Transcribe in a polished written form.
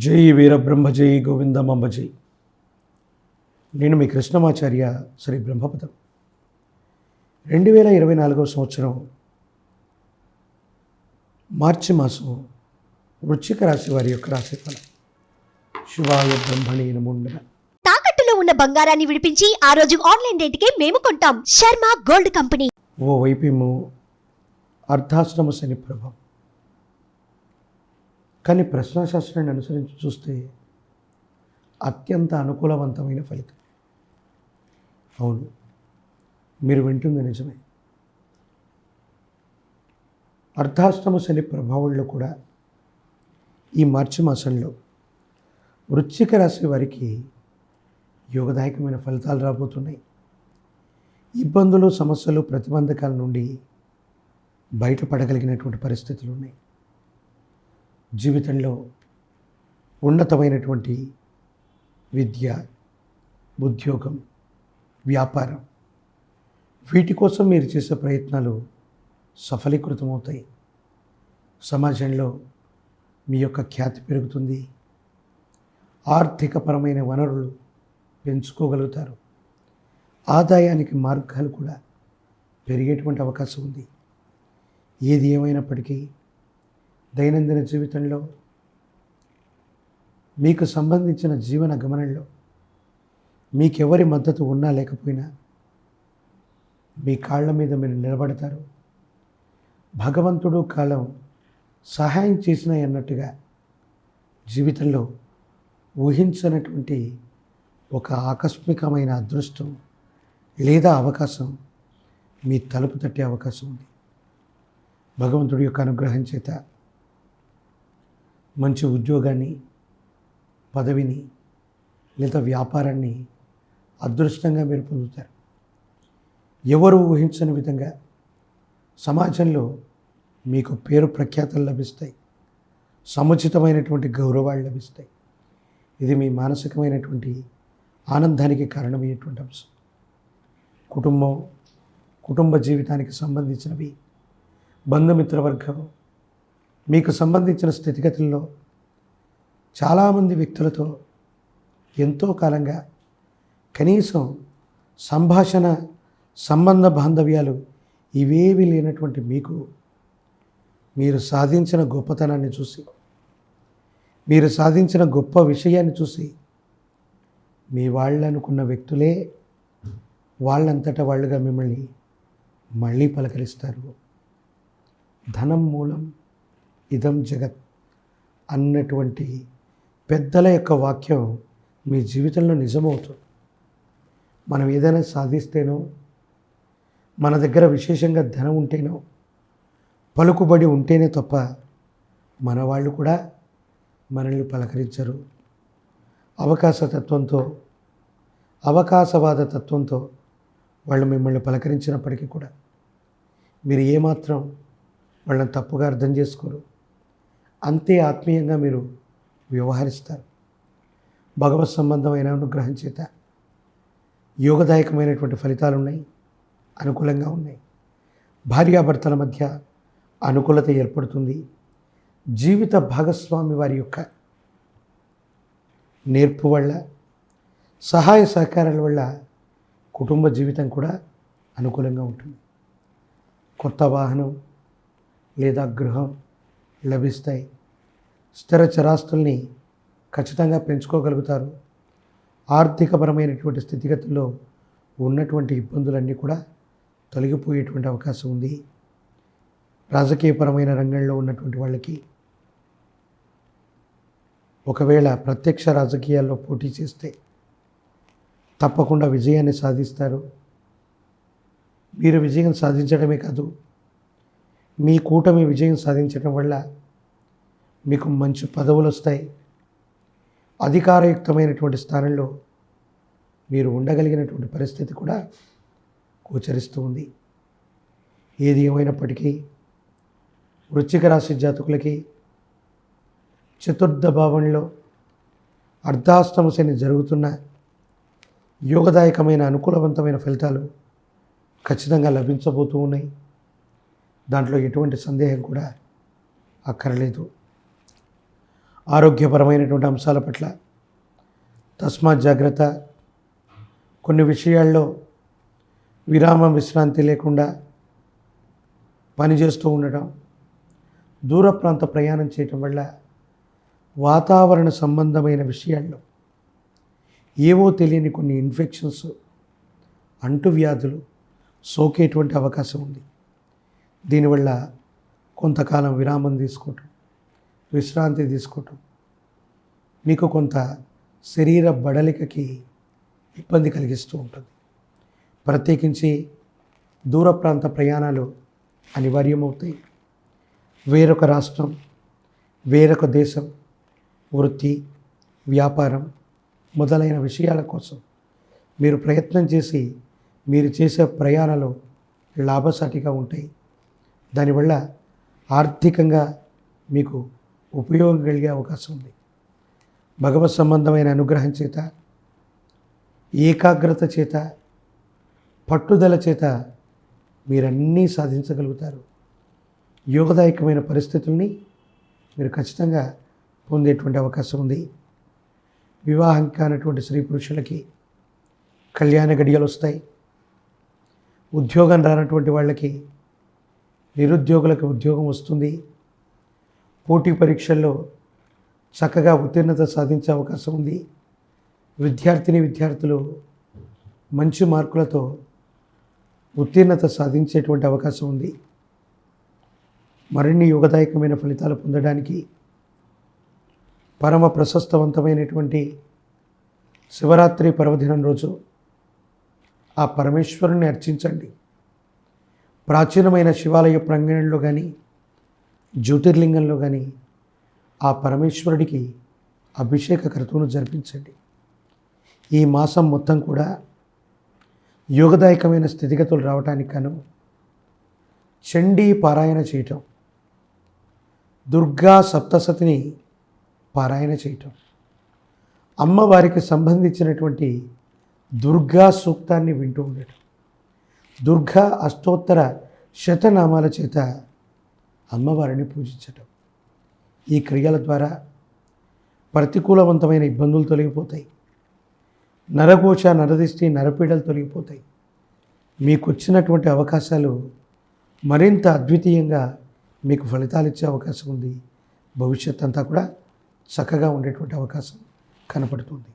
జై వీరబ్రహ్మ జై గోవిందమాంబ జై. నేను మీ కృష్ణమాచార్య శ్రీ బ్రహ్మపదం. 2024 సంవత్సరం మార్చి మాసం వృశ్చిక రాశి వారి యొక్క రాశిఫలం. శివాయ బ్రహ్మణే నమో నమః. తాకట్టులో ఉన్న బంగారాన్ని విడిపించి ఆ రోజు ఆన్లైన్ రేటుకే మేము కొంటాం. Sharma gold company. ఓ వైపేమో అర్ధాశ్రమ శని ప్రభావం, కానీ ప్రశ్నాశాస్త్రాన్ని అనుసరించి చూస్తే అత్యంత అనుకూలవంతమైన ఫలితం. అవును, మీరు వింటుంది నిజమే. అర్ధాశ్రమ శని ప్రభావంలో కూడా ఈ మార్చి మాసంలో వృశ్చిక రాశి వారికి యోగదాయకమైన ఫలితాలు రాబోతున్నాయి. ఇబ్బందులు, సమస్యలు, ప్రతిబంధకాల నుండి బయటపడగలిగినటువంటి పరిస్థితులు ఉన్నాయి. జీవితంలో ఉన్నతమైనటువంటి విద్య, ఉద్యోగం, వ్యాపారం, వీటి కోసం మీరు చేసే ప్రయత్నాలు సఫలీకృతమవుతాయి. సమాజంలో మీ యొక్క ఖ్యాతి పెరుగుతుంది. ఆర్థికపరమైన వనరులు పెంచుకోగలుగుతారు. ఆదాయానికి మార్గాలు కూడా పెరిగేటువంటి అవకాశం ఉంది. ఏది ఏమైనప్పటికీ దైనందిన జీవితంలో మీకు సంబంధించిన జీవన గమనంలో మీకెవరి మద్దతు ఉన్నా లేకపోయినా మీ కాళ్ళ మీద మీరు నిలబడతారు. భగవంతుడు కాలం సహాయం చేసినా అన్నట్టుగా జీవితంలో ఊహించనటువంటి ఒక ఆకస్మికమైన అదృష్టం లేదా అవకాశం మీ తలుపు తట్టే అవకాశం ఉంది. భగవంతుడి యొక్క అనుగ్రహం చేత మంచి ఉద్యోగాన్ని, పదవిని లేదా వ్యాపారాన్ని అదృష్టంగా మీరు పొందుతారు. ఎవరు ఊహించని విధంగా సమాజంలో మీకు పేరు ప్రఖ్యాతలు లభిస్తాయి. సముచితమైనటువంటి గౌరవాలు లభిస్తాయి. ఇది మీ మానసికమైనటువంటి ఆనందానికి కారణమయ్యేటువంటి అంశం. కుటుంబ జీవితానికి సంబంధించినవి, బంధుమిత్రవర్గం, మీకు సంబంధించిన స్థితిగతుల్లో చాలామంది వ్యక్తులతో ఎంతో కాలంగా కనీసం సంభాషణ, సంబంధ బాంధవ్యాలు ఇవేవి లేనటువంటి మీకు మీరు సాధించిన గొప్పతనాన్ని చూసి, మీరు సాధించిన గొప్ప విషయాన్ని చూసి మీ వాళ్ళు అనుకున్న వ్యక్తులే వాళ్ళంతటా వాళ్ళుగా మిమ్మల్ని మళ్ళీ పలకరిస్తారు. ధనం మూలం ఇదం జగత్ అన్నటువంటి పెద్దల యొక్క వాక్యం మీ జీవితంలో నిజమవుతుంది. మనం ఏదైనా సాధిస్తేనో, మన దగ్గర విశేషంగా ధనం ఉంటేనో, పలుకుబడి ఉంటేనే తప్ప మన వాళ్ళు కూడా మనల్ని పలకరించరు. అవకాశవాద తత్వంతో వాళ్ళు మిమ్మల్ని పలకరించినప్పటికీ కూడా మీరు ఏమాత్రం వాళ్ళని తప్పుగా అర్థం చేసుకోరు. అంతే ఆత్మీయంగా మీరు వ్యవహరిస్తారు. భగవత్ సంబంధమైన అనుగ్రహం చేత యోగదాయకమైనటువంటి ఫలితాలు ఉన్నాయి, అనుకూలంగా ఉన్నాయి. భార్యాభర్తల మధ్య అనుకూలత ఏర్పడుతుంది. జీవిత భాగస్వామి వారి యొక్క నేర్పు వల్ల, సహాయ సహకారాల వల్ల కుటుంబ జీవితం కూడా అనుకూలంగా ఉంటుంది. కొత్త వాహనం లేదా గృహం లభిస్తాయి. స్థిర చరాస్తుల్ని ఖచ్చితంగా పెంచుకోగలుగుతారు. ఆర్థికపరమైనటువంటి స్థితిగతుల్లో ఉన్నటువంటి ఇబ్బందులన్నీ కూడా తొలగిపోయేటువంటి అవకాశం ఉంది. రాజకీయపరమైన రంగంలో ఉన్నటువంటి వాళ్ళకి ఒకవేళ ప్రత్యక్ష రాజకీయాల్లో పోటీ చేస్తే తప్పకుండా విజయాన్ని సాధిస్తారు. మీరు విజయం సాధించడమే కాదు, మీ కూటమి విజయం సాధించడం వల్ల మీకు మంచి పదవులు వస్తాయి. అధికారయుక్తమైనటువంటి స్థానంలో మీరు ఉండగలిగినటువంటి పరిస్థితి కూడా గోచరిస్తూ ఉంది. ఏది ఏమైనప్పటికీ వృశ్చిక రాశి జాతకులకి చతుర్థ భావంలో అర్ధాష్టమ శని జరుగుతున్న యోగదాయకమైన అనుకూలవంతమైన ఫలితాలు ఖచ్చితంగా లభించబోతూ ఉన్నాయి. దాంట్లో ఎటువంటి సందేహం కూడా అక్కర్లేదు. ఆరోగ్యపరమైనటువంటి అంశాల పట్ల తస్మాత్ జాగ్రత్త. కొన్ని విషయాల్లో విరామం విశ్రాంతి లేకుండా పనిచేస్తూ ఉండటం, దూర ప్రాంత ప్రయాణం చేయటం వల్ల వాతావరణ సంబంధమైన విషయాల్లో ఏవో తెలియని కొన్ని ఇన్ఫెక్షన్స్, అంటువ్యాధులు సోకేటువంటి అవకాశం ఉంది. దీనివల్ల కొంతకాలం విరామం తీసుకోవటం, విశ్రాంతి తీసుకోవటం మీకు కొంత శరీర బడలికకి ఇబ్బంది కలిగిస్తూ ఉంటుంది. ప్రత్యేకించి దూర ప్రాంత ప్రయాణాలు అనివార్యమవుతాయి. వేరొక రాష్ట్రం, వేరొక దేశం, వృత్తి, వ్యాపారం మొదలైన విషయాల కోసం మీరు ప్రయత్నం చేసి మీరు చేసే ప్రయాణాలు లాభసాటిగా ఉంటాయి. దానివల్ల ఆర్థికంగా మీకు ఉపయోగం కలిగే అవకాశం ఉంది. భగవత్ సంబంధమైన అనుగ్రహం చేత, ఏకాగ్రత చేత, పట్టుదల చేత మీరన్నీ సాధించగలుగుతారు. యోగదాయకమైన పరిస్థితుల్ని మీరు ఖచ్చితంగా పొందేటువంటి అవకాశం ఉంది. వివాహం కానటువంటి స్త్రీ పురుషులకి కళ్యాణ గడియలు వస్తాయి. ఉద్యోగం రానటువంటి వాళ్ళకి, నిరుద్యోగులకు ఉద్యోగం వస్తుంది. పోటీ పరీక్షల్లో చక్కగా ఉత్తీర్ణత సాధించే అవకాశం ఉంది. విద్యార్థులు మంచి మార్కులతో ఉత్తీర్ణత సాధించేటువంటి అవకాశం ఉంది. మరిన్ని యోగదాయకమైన ఫలితాలు పొందడానికి పరమ ప్రశస్తవంతమైనటువంటి శివరాత్రి పర్వదినం రోజు ఆ పరమేశ్వరుని అర్చించండి. ప్రాచీనమైన శివాలయ ప్రాంగణంలో కానీ, జ్యోతిర్లింగంలో కానీ ఆ పరమేశ్వరుడికి అభిషేక క్రతువును జరిపించండి. ఈ మాసం మొత్తం కూడా యోగదాయకమైన స్థితిగతులు రావడానికి గాను చండీ పారాయణ చేయటం, దుర్గా సప్తసతిని పారాయణ చేయటం, అమ్మవారికి సంబంధించినటువంటి దుర్గా సూక్తాన్ని వింటూ ఉండటం, దుర్గా అష్టోత్తర శతనామాల చేత అమ్మవారిని పూజించటం. ఈ క్రియల ద్వారా ప్రతికూలవంతమైన ఇబ్బందులు తొలగిపోతాయి. నరఘోష, నరదిష్టి, నరపీడలు తొలగిపోతాయి. మీకు వచ్చినటువంటి అవకాశాలు మరింత అద్వితీయంగా మీకు ఫలితాలు ఇచ్చే అవకాశం ఉంది. భవిష్యత్ అంతా కూడా చక్కగా ఉండేటువంటి అవకాశం కనపడుతుంది.